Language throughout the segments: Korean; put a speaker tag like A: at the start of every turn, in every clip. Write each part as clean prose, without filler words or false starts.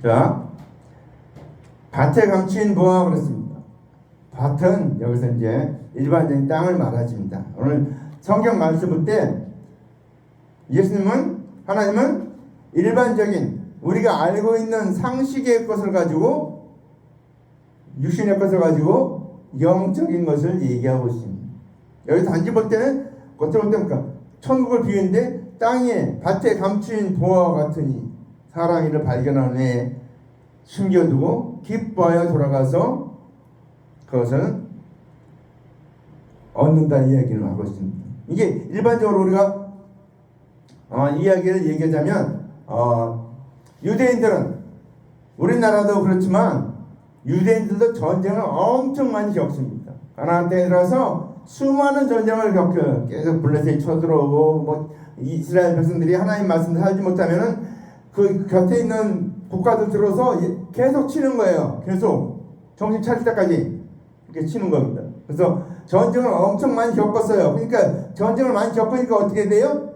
A: 자, 밭에 감추인 보화 그랬습니다. 밭은 여기서 이제 일반적인 땅을 말하십니다. 오늘 성경 말씀 볼 때 하나님은 일반적인 우리가 알고 있는 상식의 것을 가지고 육신의 것을 가지고 영적인 것을 얘기하고 있습니다. 여기 단지 볼 때는 어떻게 볼때니까 천국을 비유했는데 땅에 밭에 감추인 보화와 같으니 사람 이를 발견한 후에 숨겨두고 기뻐하여 돌아가서 그것을 얻는다는 이야기를 하고 있습니다. 이게 일반적으로 우리가 이야기를 얘기하자면 유대인들은 우리나라도 그렇지만 유대인들도 전쟁을 엄청 많이 겪습니다. 가나안 땅에 들어서 수많은 전쟁을 겪어요. 계속 블레셋이 쳐들어오고 뭐 이스라엘 백성들이 하나님 말씀을 살지 못하면은 그 곁에 있는 국가들 들어서 계속 치는 거예요. 계속 정신 차릴 때까지 이렇게 치는 겁니다. 그래서 전쟁을 엄청 많이 겪었어요. 그러니까 전쟁을 많이 겪으니까 어떻게 돼요?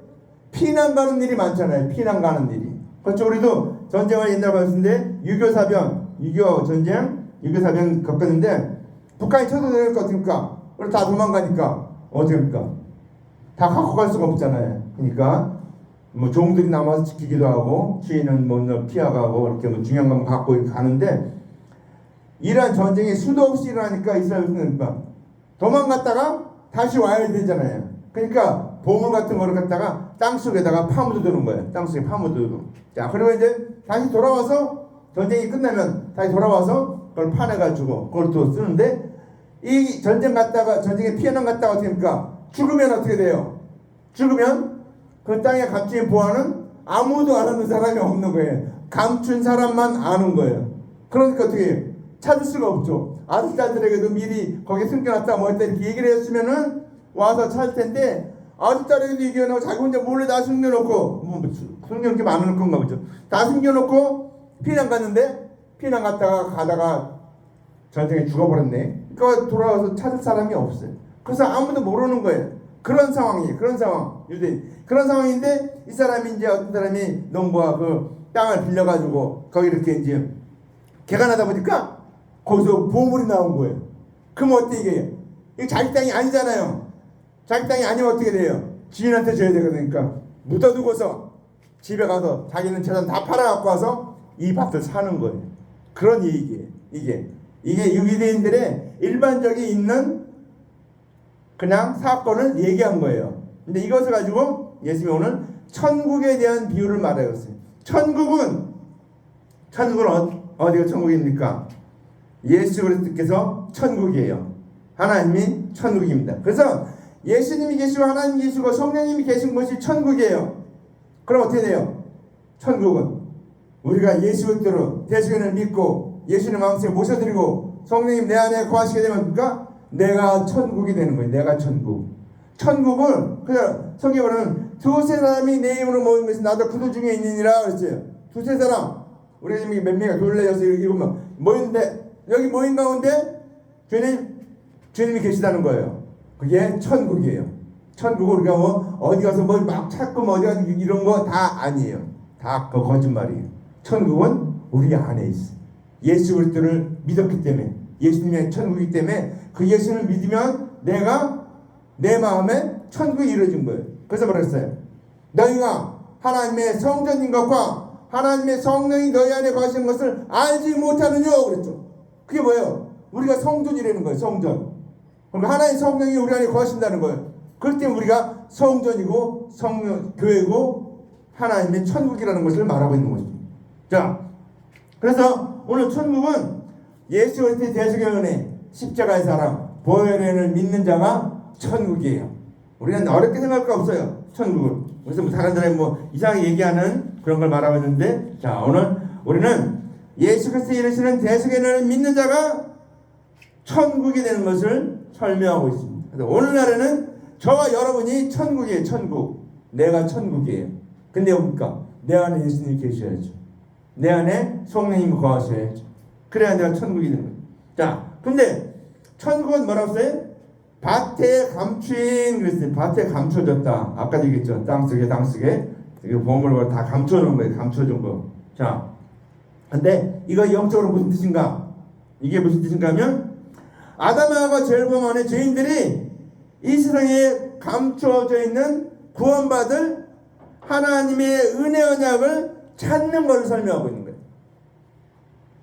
A: 피난 가는 일이 많잖아요. 피난 가는 일이. 그렇죠. 우리도 전쟁을 옛날에 봤는데 6.25 사변, 6.25 전쟁, 6.25 사변 겪었는데 북한이 쳐들어오니까 어떻습니까? 우리 다 도망가니까 어떻게 합니까? 다 갖고 갈 수가 없잖아요. 그러니까 뭐 종들이 남아서 지키기도 하고 주인은 뭐 피하가고 이렇게 뭐 중요한 건 갖고 이렇게 가는데 이러한 전쟁이 수도 없이 일어나니까 이스라엘은 도망갔다가 다시 와야 되잖아요. 그러니까 보물 같은 거를 갖다가 땅속에다가 파묻어두는 거예요. 땅속에 파묻어두고. 자, 그리고 이제 다시 돌아와서 전쟁이 끝나면 다시 돌아와서 그걸 파내가지고 그걸 또 쓰는데 이 전쟁에 피해난 갔다가 어떻게 합니까? 죽으면 어떻게 돼요? 죽으면 그 땅에 감춘 보화는 아무도 아는 사람이 없는 거예요. 감춘 사람만 아는 거예요. 그러니까 어떻게 해요? 찾을 수가 없죠. 아들딸들에게도 미리 거기에 숨겨놨다 뭐 했다 이렇게 얘기를 했으면은 와서 찾을 텐데 아들딸에게도 얘기해놓고 자기 혼자 몰래 다 숨겨놓고 숨겨놓은 게 많을 건가 보죠. 다 숨겨놓고 피난 갔는데 피난 가다가 전쟁에 죽어버렸네. 그러니까 돌아와서 찾을 사람이 없어요. 그래서 아무도 모르는 거예요. 그런 상황. 유대인. 그런 상황인데 이 사람이 이제 어떤 사람이 농부와 그 땅을 빌려가지고 거기 이렇게 이제 개간하다 보니까 거기서 보물이 나온 거예요. 그럼 어떻게 이게? 이거 자기 땅이 아니잖아요. 자기 땅이 아니면 어떻게 돼요? 주인한테 줘야 되거든요. 묻어두고서 집에 가서 자기는 재산 다 팔아갖고 와서 이 밭을 사는 거예요. 그런 얘기예요. 이게 유대인들의 일반적인 있는 그냥 사건을 얘기한 거예요. 근데 이것을 가지고 예수님이 오늘 천국에 대한 비유를 말하고 있어요. 천국은 어디가 천국입니까? 예수 그리스도께서 천국이에요. 하나님이 천국입니다. 그래서 예수님이 계시고 하나님이 계시고 성령님이 계신 것이 천국이에요. 그럼 어떻게 돼요? 천국은 우리가 예수 그리스도로 대속연을 믿고 예수님 마음속에 모셔드리고 성령님 내 안에 거하시게 되면 내가 천국이 되는 거예요. 내가 천국. 천국은 그냥 성경으로는 두세 사람이 내 이름으로 모인 것이 나도 그들 중에 있느니라 그랬어요. 두세 사람. 우리가 지금 몇 명이야? 둘, 넷, 여섯, 일곱 명 모였는데 여기 모인 가운데 주님이 계시다는 거예요. 그게 천국이에요. 천국을 우리가 뭐 어디 가서 뭐 막 찾고 뭐 어디 가서 이런 거 다 아니에요. 다 그 거짓말이에요. 천국은 우리 안에 있어. 예수 그리스도를 믿었기 때문에 예수님의 천국이기 때문에 그 예수를 믿으면 내가 내 마음에 천국이 이루어진 거예요. 그래서 말했어요. 너희가 하나님의 성전인 것과 하나님의 성령이 너희 안에 거하시는 것을 알지 못하느냐 그랬죠. 그게 뭐예요? 우리가 성전이라는 거예요. 성전. 그러니까 하나님의 성령이 우리 안에 거하신다는 거예요. 그렇기 때문에 우리가 성전이고 교회고 하나님의 천국이라는 것을 말하고 있는 것입니다. 자, 그래서 오늘 천국은 예수 그리스도의 대속의 은혜, 십자가의 사랑, 보혈을 믿는 자가 천국이에요. 우리는 어렵게 생각할 거 없어요. 천국은. 그래서 뭐 다른 사람이 뭐 이상하게 얘기하는 그런 걸 말하고 있는데, 자, 오늘 우리는 예수 그리스도 이르시는 대속의 은혜를 믿는 자가 천국이 되는 것을 설명하고 있습니다. 그래서 오늘날에는 저와 여러분이 천국이에요. 천국. 내가 천국이에요. 근데 뭡니까? 내 안에 예수님이 계셔야죠. 내 안에 성령님이 거하셔야죠. 그래야 내가 천국이 되는 거예요. 자, 근데 천국은 뭐라고 써요? 밭에 감추인 그랬어요. 밭에 감춰졌다. 아까도 얘기했죠. 땅속에 이거 보물을 다 감춰놓은 거예요. 감춰준 거. 자, 근데 이거 영적으로 무슨 뜻인가? 이게 무슨 뜻인가 하면 아담하고 죄범한의 죄인들이 이 세상에 감추어져 있는 구원받을 하나님의 은혜 언약을 찾는 것을 설명하고 있는 거예요.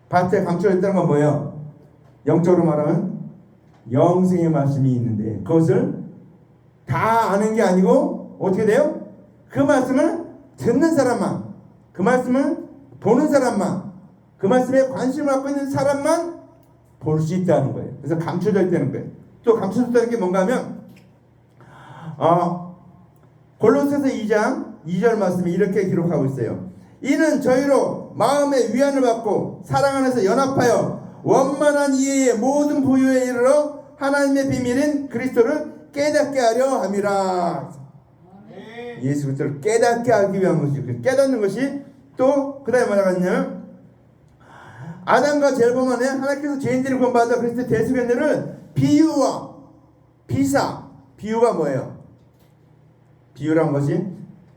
A: 밭에 감추어져 있다는 건 뭐예요? 영적으로 말하면 영생의 말씀이 있는데 그것을 다 아는 게 아니고 어떻게 돼요? 그 말씀을 듣는 사람만, 그 말씀을 보는 사람만, 그 말씀에 관심을 갖고 있는 사람만 볼 수 있다는 거예요. 그래서 감춰져 있다는 거예요. 또 감춰졌다는 게 뭔가 하면 골로새서 2장 2절 말씀이 이렇게 기록하고 있어요. 이는 저희로 마음의 위안을 받고 사랑 안에서 연합하여 원만한 이해의 모든 부유에 이르러 하나님의 비밀인 그리스도를 깨닫게 하려 함이라. 예수 그리스도를 깨닫게 하기 위한 것이, 깨닫는 것이 또 그 다음에 뭐라고 하냐면 아담과 죄범한에 하나님께서 죄인들을 구원받아 그리스도의 대속연대를 비유와 비사. 비유가 뭐예요? 비유란 것이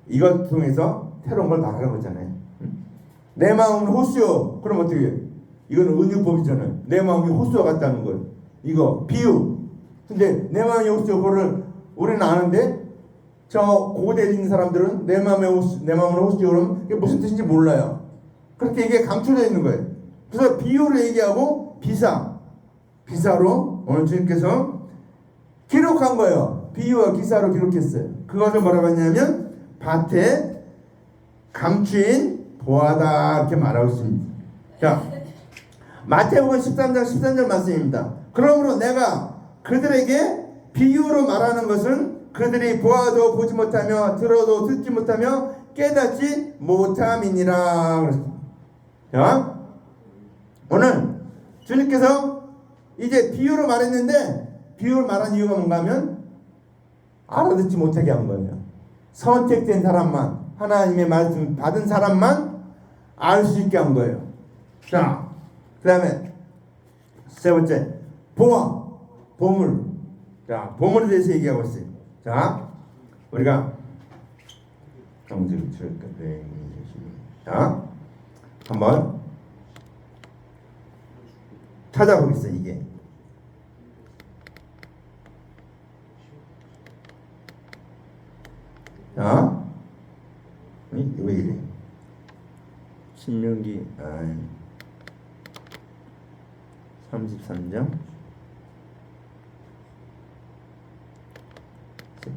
A: 이것 통해서 새로운 걸 말하는 거잖아요. 내 마음은 호수요. 그럼 어떻게 해요? 이거는 은유법이잖아요. 내 마음이 호수와 같다는 거예요. 이거 비유. 근데 내 마음이 호수요. 그거를 우리는 아는데 저 고대에 있는 사람들은 내 마음은 호수요. 그러면 이게 무슨 뜻인지 몰라요. 그렇게 이게 감춰져 있는 거예요. 그래서 비유를 얘기하고 비사로 오늘 주님께서 기록한 거예요. 비유와 기사로 기록했어요. 그것을 뭐라고 했냐면 밭에 감추인 보화다 이렇게 말하고 있습니다. 자, 마태복음 13장 13절 말씀입니다. 그러므로 내가 그들에게 비유로 말하는 것은 그들이 보아도 보지 못하며 들어도 듣지 못하며 깨닫지 못함이니라. 자, 오늘 주님께서 이제 비유로 말했는데 비유를 말한 이유가 뭔가 하면 알아듣지 못하게 한 거예요. 선택된 사람만, 하나님의 말씀 받은 사람만 알 수 있게 한 거예요. 자, 그 다음에 세 번째 보화, 보물. 자, 보물에 대해서 얘기하고 있어요. 자, 우리가 자, 한번 찾아보겠어요. 이게 자, 왜 이래? 신명기 33장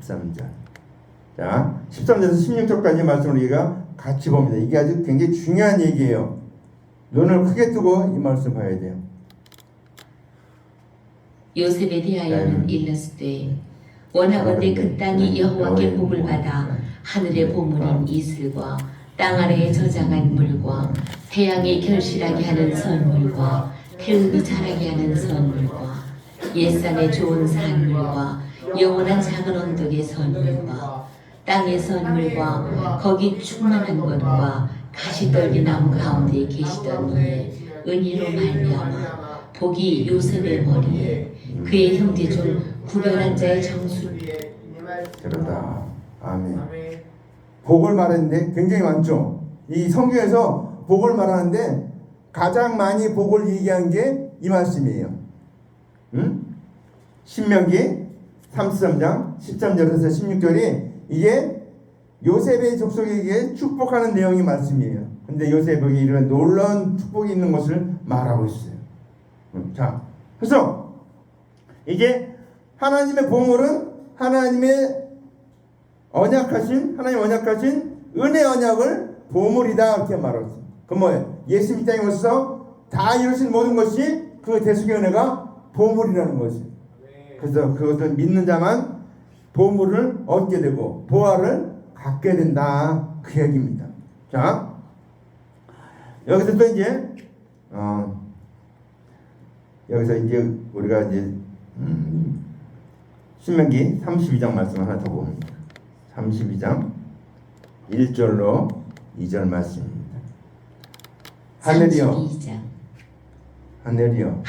A: 13절. 자, 13절에서 16절까지 말씀을 우리가 같이 봅니다. 이게 아주 굉장히 중요한 얘기예요. 눈을 크게 뜨고 이 말씀 봐야 돼요.
B: 요셉에 대하여는 일렀으되 원하건대 그 땅이 여호와께 복을 받아 하늘의 보물인 이슬과 땅 아래에 저장한 물과 태양이 결실하게 하는 선물과 태음이 자라게 하는 선물과 옛산의 좋은 산물과 영원한 작은 언덕의 선물과 땅의 선물과 거기 충만한 것과 가시떨기 나무 가운데 계시던 이의 은혜로 말미암아 복이 요셉의 머리에 그의 형제 중 구별한 자의 정수
A: 그러다. 아멘. 복을 말했는데 굉장히 많죠. 이 성경에서 복을 말하는데 가장 많이 복을 얘기한 게 이 말씀이에요. 신명기 33장 13절에서 16절이 이게 요셉의 족속에게 축복하는 내용의 말씀이에요. 근데 요셉에게 이런 놀라운 축복이 있는 것을 말하고 있어요. 자, 그래서 이게 하나님의 보물은 하나님의 언약하신 은혜 언약을 보물이다 이렇게 말하고 있어요. 그 뭐예요? 예수 이 땅에 오셔서 다 이루신 모든 것이 그 대속의 은혜가 보물이라는 것이에요. 그래서 그것을 믿는 자만 보물을 얻게 되고 보화를 갖게 된다 그 얘기입니다. 자, 여기서 또 이제 여기서 이제 우리가 이제 신명기 32장 말씀 하나 더 봅니다. 32장 1절로 2절 말씀입니다.
B: 하늘이여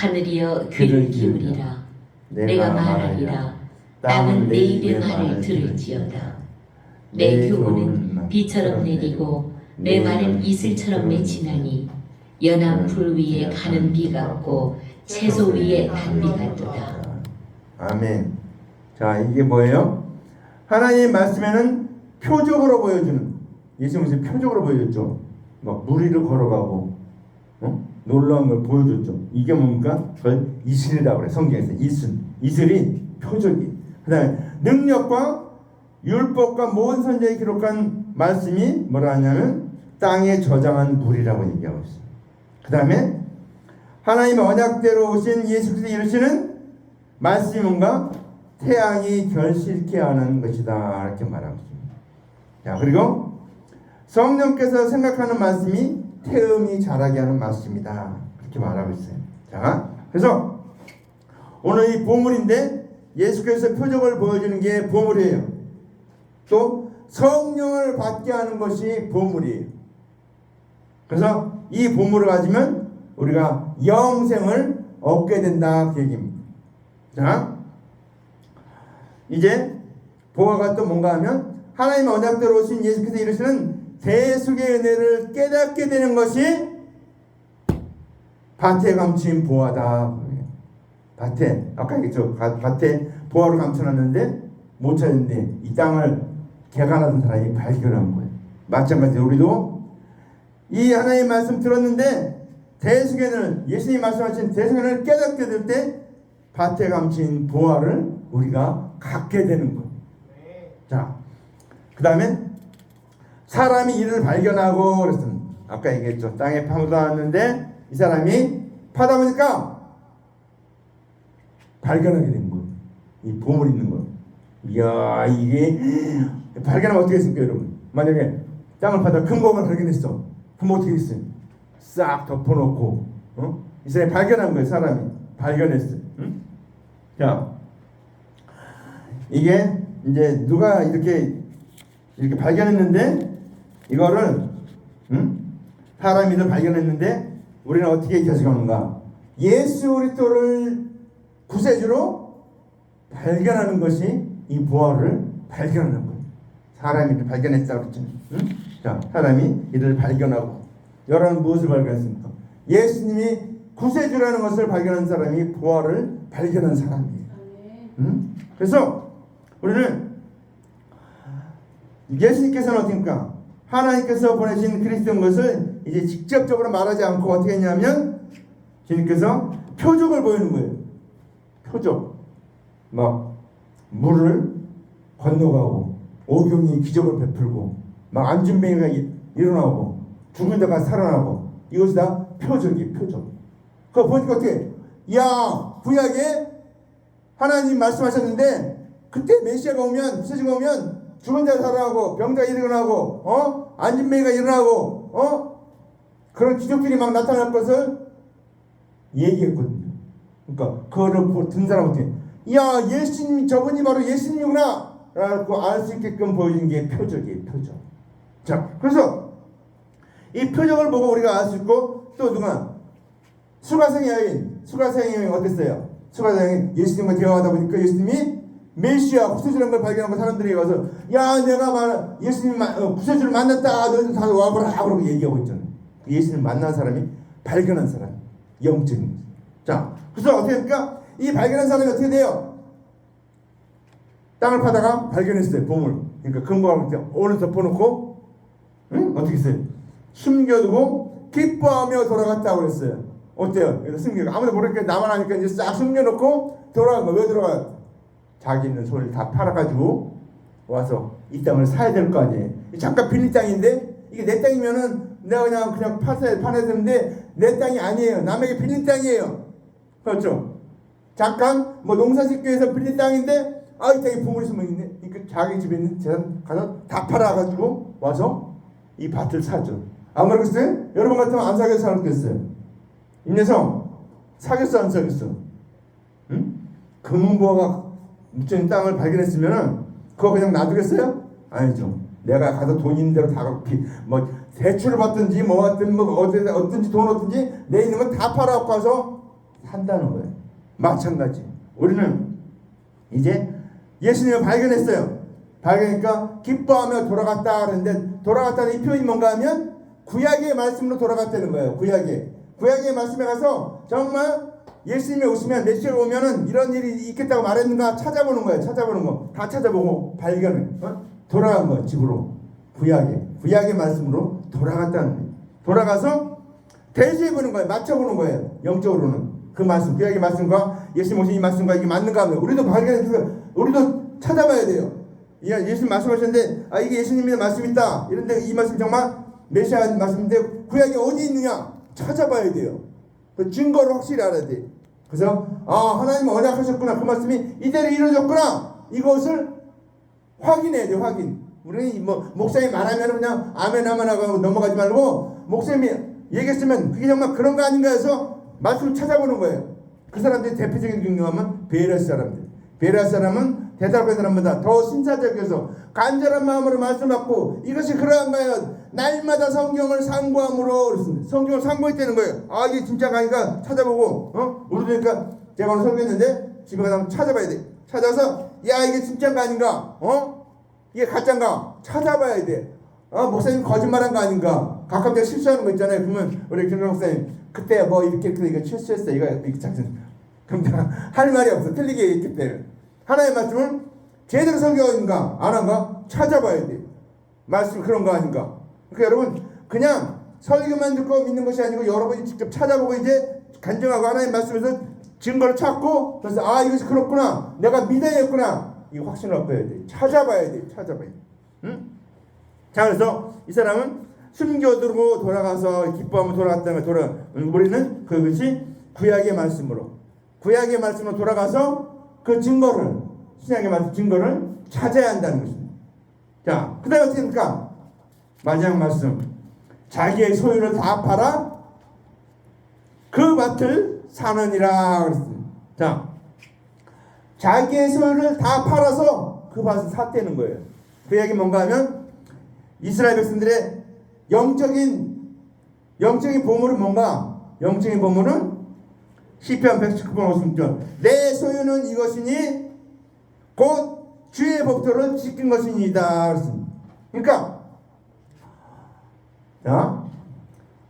B: 귀를 기울이라. 내가 말하리라. 땅은 내 입의 말을 들을지어다. 내 교훈은 비처럼 내리고 내 말은 이슬처럼 맺히나니 연한 풀 위에 가는 비 같고 채소 위에 단비 같도다.
A: 아멘. 자, 이게 뭐예요? 하나님의 말씀에는 표적으로 보여주는, 예수님이 표적으로 보여줬죠. 막 무리를 걸어가고 놀라운 걸 보여줬죠. 이게 뭡니까? 그걸 이슬이라고 그래. 성경에서 이슬이 표적이. 그 다음에 능력과 율법과 모든 선지자에 기록한 말씀이 뭐라 하냐면 땅에 저장한 물이라고 얘기하고 있어요. 그 다음에 하나님의 언약대로 오신 예수 그리스도 이루시는 말씀이 뭔가 태양이 결실케 하는 것이다 이렇게 말하고 있습니다. 자, 그리고 성령께서 생각하는 말씀이 태음이 자라게 하는 말씀이다 그렇게 말하고 있어요. 자, 그래서 오늘 이 보물인데 예수께서 표적을 보여주는 게 보물이에요. 또 성령을 받게 하는 것이 보물이에요. 그래서 이 보물을 가지면 우리가 영생을 얻게 된다 그 얘기입니다. 자, 이제 보아가 또 뭔가 하면 하나님의 언약대로 오신 예수께서 이루시는 대속의 은혜를 깨닫게 되는 것이 밭에 감춘 보아다. 밭에 아까 얘기했죠. 밭에 보아를 감춰놨는데 못 찾았는데 이 땅을 개간하던 사람이 발견한 거예요. 마찬가지로 우리도 이 하나님의 말씀 들었는데 대속의 은혜를, 예수님이 말씀하신 대속의 은혜를 깨닫게 될 때 밭에 감춘 보아를 우리가 갖게 되는 거예요. 자, 그 다음에 사람이 이를 발견하고 그랬습니다. 아까 얘기했죠. 땅에 파묻어놨는데 이 사람이 파다 보니까 발견하게 된 거예요. 이 보물 있는 거. 이야, 이게 발견하면 어떻게 했습니까, 여러분? 만약에 땅을 파다 금고를 발견했어. 그럼 어떻게 했어요? 싹 덮어놓고, 이 사람이 발견한 거예요. 사람이 발견했어요. 자, 이게 이제 누가 이렇게 발견했는데 이거를 사람이들 발견했는데 우리는 어떻게 결정하는가? 예수 그리스도를 구세주로 발견하는 것이 이 보화를 발견하는 거예요. 사람이 이를 발견했다고 그랬잖아요. 자, 사람이 이를 발견하고 여러분 무엇을 발견했습니까? 예수님이 구세주라는 것을 발견한 사람이 보화를 발견한 사람이에요. 그래서 우리는 예수님께서는 어떻습니까? 하나님께서 보내신 그리스도인 것을 이제 직접적으로 말하지 않고 어떻게 했냐면 주님께서 표적을 보이는 거예요. 표적. 막 물을 건너가고 오병이 기적을 베풀고 막 안진뱅이가 일어나고 죽은 자가 살아나고 이것이 다 표적이에요. 표적. 그거 보니까 어떻게? 야, 구약에 하나님 말씀하셨는데 그때 메시아가 오면, 구세주가 오면 죽은 자가 살아나고 병자가 일어나고 안진뱅이가 일어나고 그런 기적들이 막 나타날 것을 얘기했거든요. 그러니까 그거를 든 사람한테 야, 예수님, 저분이 바로 예수님이구나 라고 알 수 있게끔 보여준 게 표적이에요. 표적. 자, 그래서 이 표적을 보고 우리가 알 수 있고 또 누가 수가성의 여인 어땠어요? 수가성의 여인 예수님과 대화하다 보니까 예수님이 메시아 구세주라는 걸 발견하고 사람들이 와서 야, 내가 예수님 구세주를 만났다. 너희들 다 와보라 그러고 얘기하고 있잖아요. 예수님 만난 사람이 발견한 사람, 영적인. 자, 그래서 어떻게 됩니까? 이 발견한 사람이 어떻게 돼요? 땅을 파다가 발견했어요. 보물. 그러니까 금고를 오늘 덮어놓고 어떻게 했어요? 숨겨두고 기뻐하며 돌아갔다고 그랬어요. 어때요? 그래서 아무도 모르니까 나만 하니까 이제 싹 숨겨놓고 돌아간 거예요. 왜 돌아가요? 자기 있는 소를 다 팔아가지고 와서 이 땅을 사야 될 거 아니에요. 잠깐 빌린 땅인데 이게 내 땅이면은 내가 그냥 파내야 되는데 내 땅이 아니에요. 남에게 빌린 땅이에요. 그렇죠? 잠깐 농사짓기 위해서 빌린 땅인데 이 땅에 보물이 숨어있네. 그러니까 자기 집에 있는 재산 가서 다 팔아가지고 와서 이 밭을 사죠. 안 그러겠어요? 여러분 같으면 안 사겠어요? 살았겠어요? 임내성 사겠어? 안 사겠어? 응? 금은보화가 묻혀있는 땅을 발견했으면은 그거 그냥 놔두겠어요? 아니죠. 내가 가서 돈 있는 대로 다 대출을 받든지 어든지 돈 얻든지 내 있는 건 다 팔아갖고 와서 산다는 거예요. 마찬가지. 우리는 이제 예수님을 발견했어요. 발견하니까 기뻐하며 돌아갔다 그랬는데 돌아갔다는 이 표현이 뭔가 하면 구약의 말씀으로 돌아갔다는 거예요. 구약의 말씀에 가서 정말 예수님이 오시면 메시아가 오면은 이런 일이 있겠다고 말했는가 찾아보는 거예요. 찾아보는 거. 다 찾아보고 발견을 돌아간 거예요. 집으로. 구약의 말씀으로 돌아갔다는 거예요. 돌아가서 대시해보는 거예요. 맞춰보는 거예요. 영적으로는. 그 말씀, 구약의 말씀과 예수님 오신 이 말씀과 이게 맞는가 하면 우리도 발견해서 우리도 찾아봐야 돼요. 예수님 말씀하셨는데 이게 예수님의 말씀 있다. 이런데 이 말씀 정말 메시아 말씀인데 구약이 어디 있느냐 찾아봐야 돼요. 그 증거를 확실히 알아야 돼. 그래서 하나님 언약하셨구나. 그 말씀이 이대로 이루어졌구나. 이것을 확인해야 돼요. 확인. 우리는 목사님이 말하면 그냥 아멘 하고 넘어가지 말고 목사님이 얘기했으면 그게 정말 그런 거 아닌가 해서 말씀을 찾아보는 거예요. 그 사람들이 대표적인 경우하면 베레스 사람들. 베레스 사람은 대답한 사람보다 더 신사적이어서 간절한 마음으로 말씀하고 이것이 그러한가요? 날마다 성경을 상고함으로 그랬습니다. 성경을 상고했다는 거예요. 이게 진짜가 아닌가 찾아보고 우리도 그러니까 제가 오늘 설교했는데 집에 가서 찾아봐야 돼. 찾아서 이게 진짜가 아닌가? 이게 가짜인가? 찾아봐야 돼. 목사님 거짓말한 거 아닌가? 가끔 제가 실수하는 거 있잖아요. 그러면 우리 김정 목사님 그때 이렇게 이거 실수했어. 이거 작전. 그럼 내가 할 말이 없어. 틀리게 얘기했기 때문에. 하나의 말씀을 제대로 설교인가 안 한가 찾아봐야 돼. 말씀 그런 거 아닌가? 그러니까 여러분 그냥 설교만 듣고 믿는 것이 아니고 여러분이 직접 찾아보고 이제 간증하고 하나의 말씀에서 증거를 찾고 그래서 이것이 그렇구나. 내가 믿어야겠구나. 이 확신을 얻어야 돼. 찾아봐야 돼. 응? 자 그래서 이 사람은 순교도로 돌아가서 기뻐하며 돌아갔다는 걸 우리는 그것이 구약의 말씀으로 돌아가서 그 증거를 신약의 말씀 증거를 찾아야 한다는 것입니다. 자, 그 다음에 어떻게 됩니까? 마지막 말씀. 자기의 소유를 다 팔아 그 밭을 사느니라 그랬습니다. 자, 자기의 소유를 다 팔아서 그 밭을 샀다는 거예요. 그 얘기 뭔가 하면 이스라엘 백성들의 영적인 보물은 뭔가? 영적인 보물은 시편 119편 56절 내 소유는 이것이니 곧 주의 법도를 지킨 것이니이다 그랬습니다. 그러니까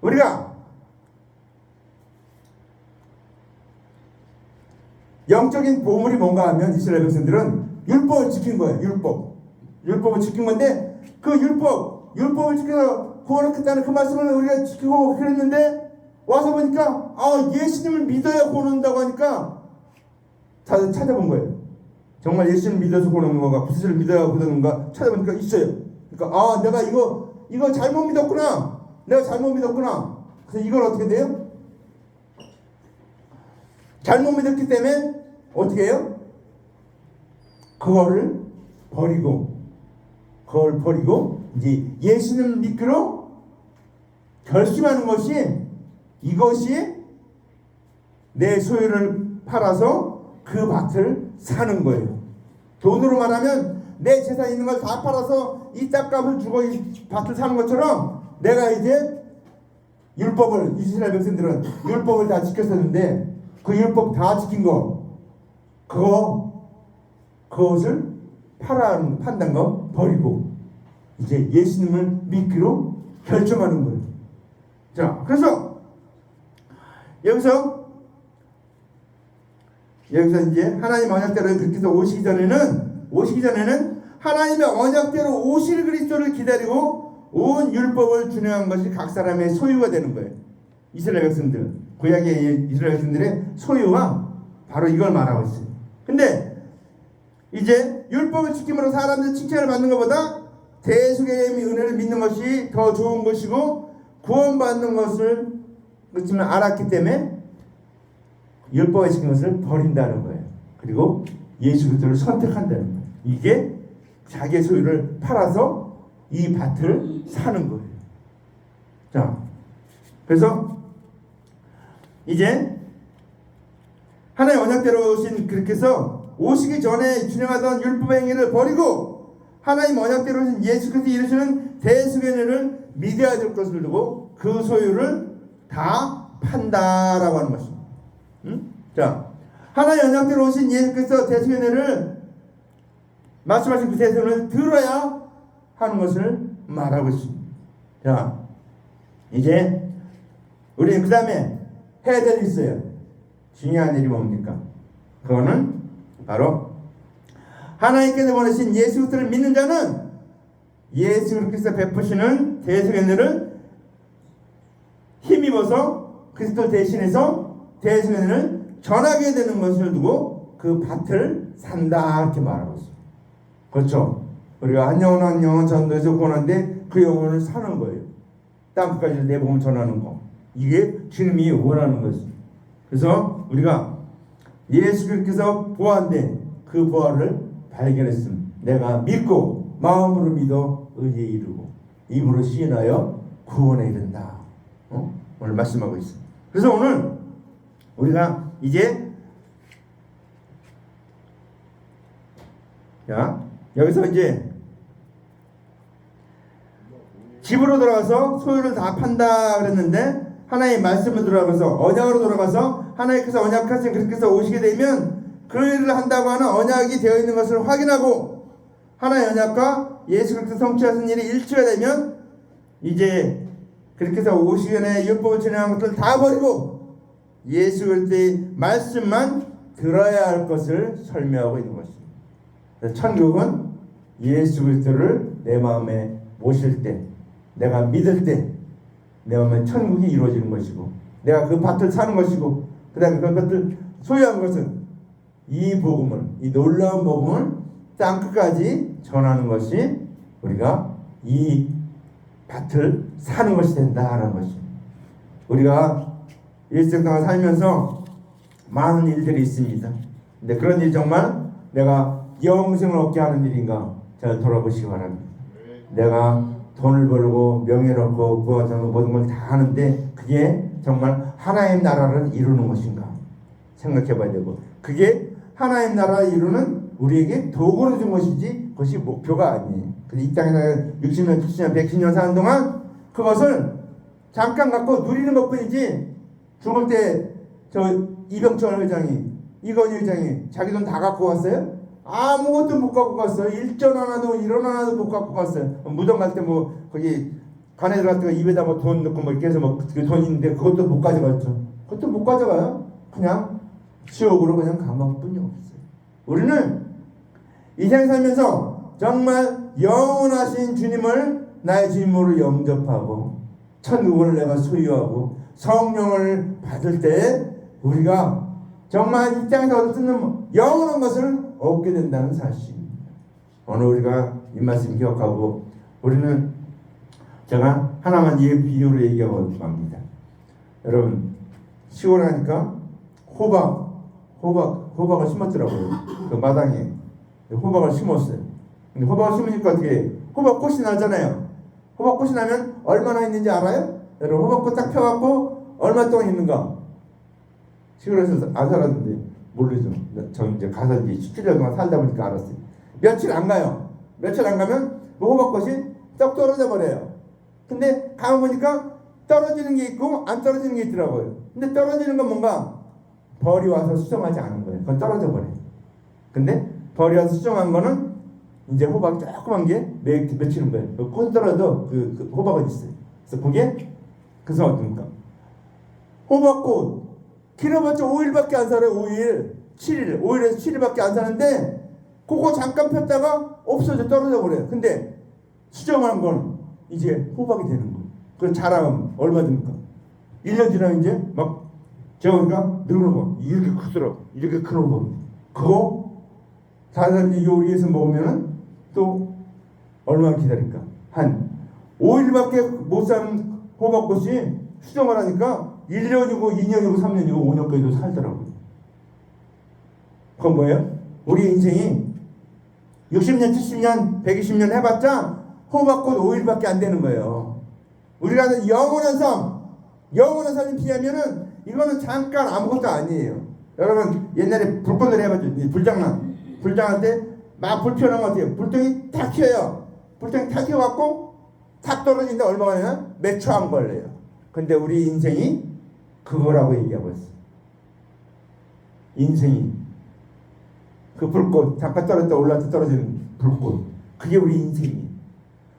A: 우리가 영적인 보물이 뭔가 하면 이스라엘 백성들은 율법을 지킨 거예요. 율법을 지킨 건데 그 율법을 지켜서 구원했다는 그 말씀을 우리가 지키고 그랬는데 와서 보니까 예수님을 믿어야 구원한다고 하니까 다들 찾아본 거예요. 정말 예수님을 믿어서 구원하는 건가 구세주를 믿어야 구원하는가 찾아보니까 있어요. 그러니까 내가 이거 잘못 믿었구나. 그래서 이걸 어떻게 돼요? 잘못 믿었기 때문에 어떻게 해요? 그걸 버리고 이제 예수님을 믿기로 결심하는 것이 이것이 내 소유를 팔아서 그 밭을 사는 거예요. 돈으로 말하면 내 재산 있는 걸 다 팔아서 이 땅값을 주고 이 밭을 사는 것처럼 내가 이제 이스라엘 백성들은 율법을 다 지켰었는데 그 율법 다 지킨 그것을 판단 거 버리고 이제 예수님을 믿기로 결정하는 거예요. 자, 그래서 여기서 이제 하나님 언약대로 그렇게 해서 오시기 전에는 하나님의 언약대로 오실 그리스도를 기다리고 온 율법을 준행한 것이 각 사람의 소유가 되는 거예요. 이스라엘 백성들, 구약의 이스라엘 백성들의 소유와 바로 이걸 말하고 있어요. 근데 이제 율법을 지킴으로 사람들 칭찬을 받는 것보다 대속의 은혜를 믿는 것이 더 좋은 것이고 구원받는 것을 그렇지만 알았기 때문에 율법에 지킨 것을 버린다는 거예요. 그리고 예수 그리스도를 선택한다는 거예요. 이게 자기의 소유를 팔아서 이 밭을 사는 거예요. 자, 그래서 이제 하나의 언약대로 오신 그렇게 해서 오시기 전에 준행하던 율법의 행위를 버리고 하나님 언약대로 오신 예수 그리스도 이루시는 대속의 은혜를 믿어야 될 것을 두고 그 소유를 다 판다라고 하는 것입니다. 자, 하나님 언약대로 오신 예수 그리스도 대속의 은혜를 말씀하신 그 대속의 은혜를 들어야 하는 것을 말하고 있습니다. 자, 이제 우리 그 다음에 해야 될 일이 있어요. 중요한 일이 뭡니까? 그거는 바로 하나님께서 보내신 예수 그리스도를 믿는 자는 예수 그리스도께서 베푸시는 대속의 은혜를 힘입어서 그리스도 대신해서 대속의 은혜를 전하게 되는 것을 두고 그 밭을 산다 이렇게 말하고 있어요. 그렇죠? 우리가 한 영혼 전도해서 구원하는데 그 영혼을 사는 거예요. 땅끝까지 내 복음을 전하는 거. 이게 주님이 원하는 것이죠. 그래서 우리가 예수 그리스도께서 보아인데 그 보아를 발견했음. 내가 믿고 마음으로 믿어 의에 이르고 입으로 시인하여 구원에 이른다. 오늘 말씀하고 있습니다. 그래서 오늘 우리가 이제 여기서 이제 집으로 돌아가서 소유를 다 판다 그랬는데 하나님의 말씀으로 돌아가서 언약으로 돌아가서 하나님께서 언약하신 그렇게서 오시게 되면 그 일을 한다고 하는 언약이 되어 있는 것을 확인하고 하나의 언약과 예수 그리스도 성취하신 일이 일치가 되면 이제 그렇게 해서 오시기 전에 율법을 진행한 것을 다 버리고 예수 그리스도의 말씀만 들어야 할 것을 설명하고 있는 것입니다. 천국은 예수 그리스도를 내 마음에 모실 때, 내가 믿을 때 내 마음에 천국이 이루어지는 것이고 내가 그 밭을 사는 것이고 그 다음에 그것을 소유한 것은 이 복음을, 이 놀라운 복음을 땅끝까지 전하는 것이 우리가 이 밭을 사는 것이 된다는 것입니다. 우리가 일생동안 살면서 많은 일들이 있습니다. 근데 그런 일이 정말 내가 영생을 얻게 하는 일인가 잘 돌아보시기 바랍니다. 내가 돈을 벌고 명예를 얻고 그와 같은 모든 걸 다 하는데 그게 정말 하나님 나라를 이루는 것인가 생각해 봐야 되고 그게 하나님 나라를 이루는 우리에게 도구로 준 것이지 그것이 목표가 아니에요. 근데 이 땅에서 60년, 70년, 110년 사는 동안 그것을 잠깐 갖고 누리는 것뿐이지 죽을 때 저 이병철 회장이 이건희 회장이 자기 돈 다 갖고 갔어요? 아무것도 못 갖고 갔어요. 일전 하나도 일원 하나도 못 갖고 갔어요. 무덤 갈 때 뭐 거기 관에 들어갈 때 입에다 뭐 돈 넣고 뭐 이렇게 해서 뭐 그 돈 있는데 그것도 못 가져갔죠. 그것도 못 가져가요. 그냥 지옥으로 그냥 간 것뿐이 없어요. 우리는 이 세상 살면서 정말 영원하신 주님을 나의 주님으로 영접하고 천국을 내가 소유하고 성령을 받을 때 우리가 정말 이 땅에서 얻는 영원한 것을 얻게 된다는 사실입니다. 오늘 우리가 이 말씀 기억하고 우리는 제가 하나만 비유로 얘기하고 갑니다. 여러분 시골에 하니까 호박을 심었더라고요. 그 마당에 호박을 심었어요. 근데 호박을 심으니까 어떻게 호박꽃이 나잖아요. 호박꽃이 나면 얼마나 있는지 알아요? 여러분 호박꽃 딱 펴갖고 얼마 동안 있는가? 시골에서 안 살았는데 모르죠. 저 이제 가서 이제 17년 동안 살다 보니까 알았어요. 며칠 안 가요. 며칠 안 가면 그 호박꽃이 떡 떨어져 버려요. 근데 가만 보니까 떨어지는 게 있고 안 떨어지는 게 있더라고요. 근데 떨어지는 건 뭔가 벌이 와서 수정하지 않은 거예요. 그건 떨어져 버려요. 근데 벌이 와서 수정한 거는 이제 호박 조그만 게 맺히는 거예요. 꽃 떨어져 그 호박은 있어요. 그래서 그게 그래서 어떻습니까? 호박꽃 길어봤자 5일밖에 안 살아요. 5일에서 7일밖에 안 사는데 그거 잠깐 폈다가 없어져 떨어져 버려요. 근데 수정한 건 이제 호박이 되는 거예요. 그 자라면 얼마 듭니까? 1년 지나면 이제 막 제가 보니까 늙은 호박 이렇게 크더라고. 이렇게 큰 호박. 그거 다른 사람이 요리해서 먹으면은 또 얼마나 기다릴까? 한 5일밖에 못 사는 호박꽃이 수정을 하니까 1년이고 2년이고 3년이고 5년까지도 살더라고요. 그건 뭐예요? 우리 인생이 60년, 70년, 120년 해봤자 호박꽃 5일밖에 안 되는 거예요. 우리가 하는 영원한 삶이 비하면은 이거는 잠깐 아무것도 아니에요. 여러분 옛날에 불꽃놀이 해봤죠? 불장할 때 막 불 펴는 것 같아요. 불똥이 탁 켜요. 불똥이 탁 켜갖고 탁 떨어지는데 얼마나 되냐? 몇 초 안 걸려요. 근데 우리 인생이 그거라고 얘기하고 있어요. 인생이 그 불꽃 잠깐 떨어졌다 올라왔다 떨어지는 불꽃 그게 우리 인생이에요.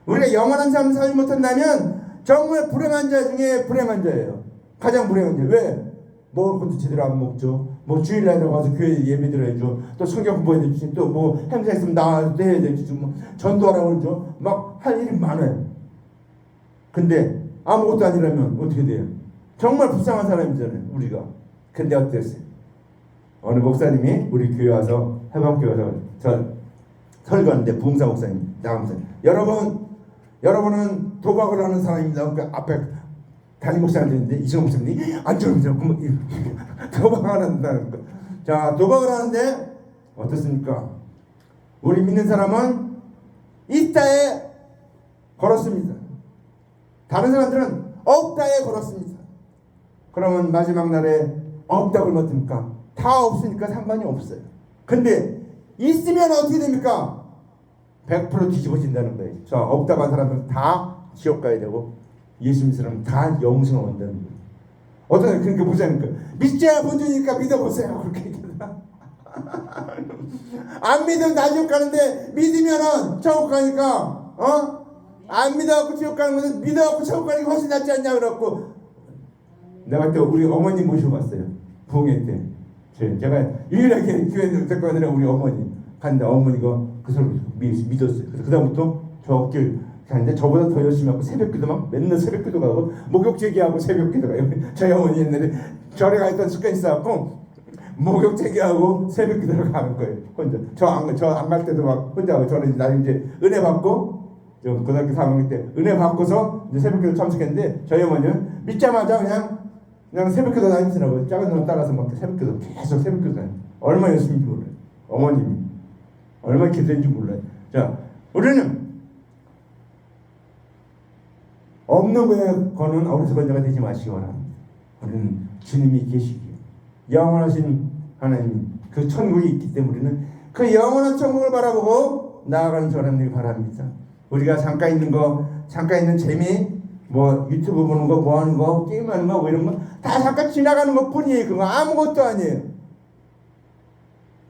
A: 우리가 영원한 삶을 살지 못한다면 정말 불행한 자 중에 불행한 자예요. 가장 불행한 자. 왜? 먹을 것도 제대로 안 먹죠. 뭐 주일날에 와서 교회 예배 드려야죠. 또 성경 공부해야 되지. 또 뭐 행사 있으면 나와서 해야 되지. 뭐 전도하라고 그러죠. 막 할 일이 많아요. 근데 아무것도 아니라면 어떻게 돼요? 정말 불쌍한 사람이잖아요. 우리가. 근데 어땠어요? 어느 목사님이 우리 교회 와서 해방교회 와서 저 설교하는데 부흥사 목사님 나가면서 여러분은 도박을 하는 사람입니다. 그 앞에 담임 목사님 있는데 이승호 목사님이 앉아오면서 도박을 한다는 거. 자, 도박을 하는데 어떻습니까? 우리 믿는 사람은 있다에 걸었습니다. 다른 사람들은 없다에 걸었습니다. 그러면 마지막 날에 없다고 얼마 듭니까? 다 없으니까 상관이 없어요. 근데 있으면 어떻게 됩니까? 100% 뒤집어진다는 거예요. 저 없다고 한 사람은 다 지옥 가야 되고 예수 믿는 사람은 다 영생을 얻는다는 거예요. 어떤 그러니까 보자니까 믿자야 본주니까 믿어보세요. 그렇게 얘기하잖아. 안 믿으면 나 지옥 가는데 믿으면은 천국 가니까 안 믿어갖고 지옥 가는 것은 믿어갖고 천국 가는 게 훨씬 낫지 않냐 그래갖고 내가 그때 우리 어머니 모시고 갔어요. 부흥회 때 제가 유일하게 교회 데리고 가느라 우리 어머니 갔는데 어머니가 그 사람을 믿었어요. 그래서 그다음부터 저 길 가는데 저보다 더 열심히 하고 새벽기도 막 맨날 새벽기도 가고 목욕제기하고 새벽기도 가요. 저희 어머니 옛날에 절에 가 있던 습관이 있어갖고 목욕제기하고 새벽기도를 가는 거예요. 혼자 저 안 갈 때도 막 혼자 하고 저는 나중에 이제 은혜 받고 저 고등학교 3학년 때 은혜 받고서 이제 새벽기도 참석했는데 저희 어머니는 믿자마자 그냥 새벽기도 다니시라고 작은 놈 따라서 막 새벽기도 계속 새벽기도 다니. 얼마나 열심인지 몰라요. 어머님이 얼마나 기도했는지 몰라요. 자, 우리는 없는 거에 거는 어리석은 자가 되지 마시기 바랍니다. 우리는 주님이 계시기에 영원하신 하나님 그 천국이 있기 때문에 우리는 그 영원한 천국을 바라보고 나아가는 저라는 길 바랍니다. 우리가 잠깐 있는 재미 뭐 유튜브 보는 거 뭐 하는 거 게임하는 거 뭐 이런 거 다 잠깐 지나가는 것 뿐이에요. 그거 아무것도 아니에요.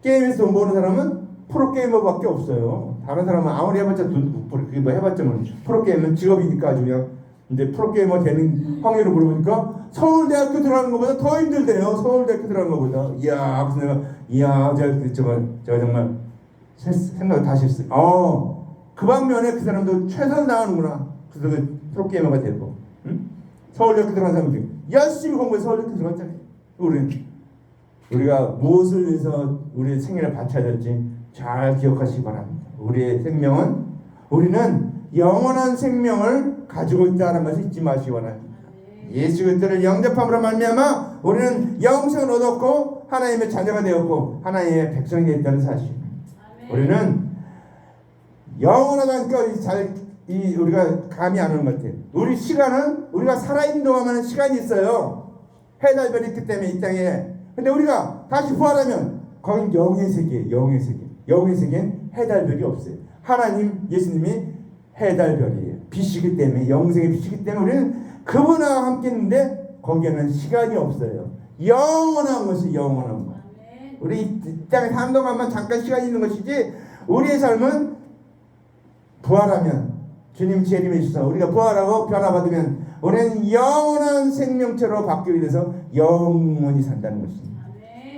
A: 게임에서 돈 버는 사람은 프로게이머밖에 없어요. 다른 사람은 아무리 해봤자 돈 못 벌어. 그게 뭐 해봤자 뭐 프로게이머는 직업이니까 아주 그냥 이제 프로게이머 되는 확률을 물어보니까 서울대학교 들어가는 것보다 더 힘들대요. 서울대학교 들어가는 것보다. 이야, 그래서 내가 제가 정말 생각을 다시 했어요. 그 반면에 그 사람도 최선을 다하는구나. 그래서 그 프로게이머가 되고, 응? 서울대학교 들어간 사람들 열심히 공부해서 서울대학교 들어갔잖아요. 우리가 무엇을 위해서 우리의 생애를 바쳐야 될지 잘 기억하시기 바랍니다. 우리는 영원한 생명을 가지고 있다는 것을 잊지 마시기 바랍니다. 예수 그리스도를 영접함으로 말미암아 우리는 영생을 얻었고 하나님의 자녀가 되었고 하나님의 백성이 되었다는 사실. 우리는 영원하다니까 우리가 감이 안 오는 것 같아요. 우리 시간은 우리가 살아있는 동안에는 시간이 있어요. 해달별이 있기 때문에 이 땅에. 근데 우리가 다시 부활하면 거긴 영의 세계예요. 영의 세계는 해달별이 없어요. 하나님 예수님이 해달별이에요. 빛이기 때문에 영생의 빛이기 때문에 우리는 그분과 함께 있는데 거기에는 시간이 없어요. 영원한 것이 영원한 것. 우리 이 땅에 사는 동안만 잠깐 시간이 있는 것이지 우리의 삶은 부활하면 주님 재림에 있어서 우리가 부활하고 변화받으면 우리는 영원한 생명체로 바뀌게 돼서 영원히 산다는 것입니다.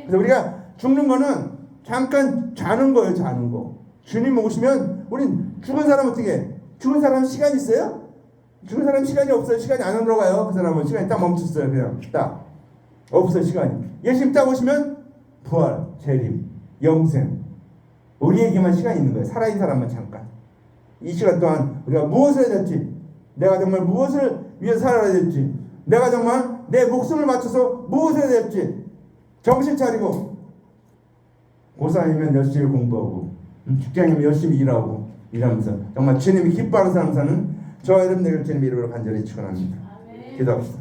A: 그래서 우리가 죽는 거는 잠깐 자는 거예요. 자는 거. 주님 오시면 우린 죽은 사람 어떻게 해? 죽은 사람 시간 있어요? 죽은 사람 시간이 없어요. 시간이 안 흘러가요. 그 사람은 시간이 딱 멈췄어요. 그냥 딱 없어요. 시간이. 예수님 딱 오시면 부활, 재림, 영생. 우리에게만 시간이 있는 거예요. 살아있는 사람만 잠깐. 이 시간 동안 우리가 무엇을 해야 될지, 내가 정말 무엇을 위해서 살아야 될지, 내가 정말 내 목숨을 맞춰서 무엇을 해야 될지 정신 차리고, 고3이면 열심히 공부하고 직장이면 열심히 일하면서 정말 주님이 기뻐하는 삶 사는 저와 여러분들 주님의 이름으로 간절히 축원합니다. 기도합시다.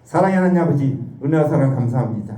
A: 사랑의 하나님 아버지, 은혜와 사랑 감사합니다.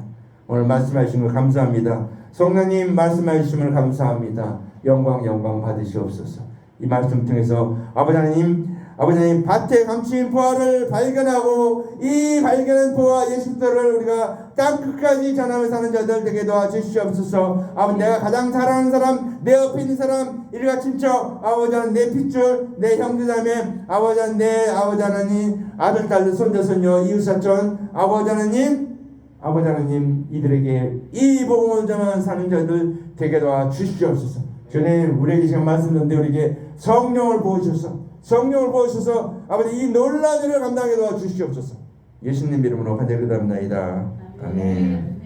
A: 오늘 말씀해 주신 걸 감사합니다. 성령님 말씀해 주심을 감사합니다. 영광 받으시옵소서. 이 말씀 통해서 아버지 하나님 아버지 밭에 감추인 보화를 발견하고 이 발견한 보화 예수들을 우리가 땅끝까지 전하며 사는 자들 되게 도와주시옵소서. 아버지 내가 가장 사랑하는 사람, 내 옆에 있는 사람, 일가 친척, 아버지 하나님 내 핏줄, 내 형제자매, 아버지 하나님 내 아버지 하나님 아들, 딸들, 손자, 손녀, 이웃사촌, 아버지 하나님 이들에게 이 복음을 전하며 사는 자들 되게 도와주시옵소서. 주님 우리에게 지금 말씀드렸는데 우리에게 성령을 부어주셔서 아버지 이 놀라운 일을 감당하게 도와주시옵소서. 예수님 이름으로 간절히 기도합니다. 아멘.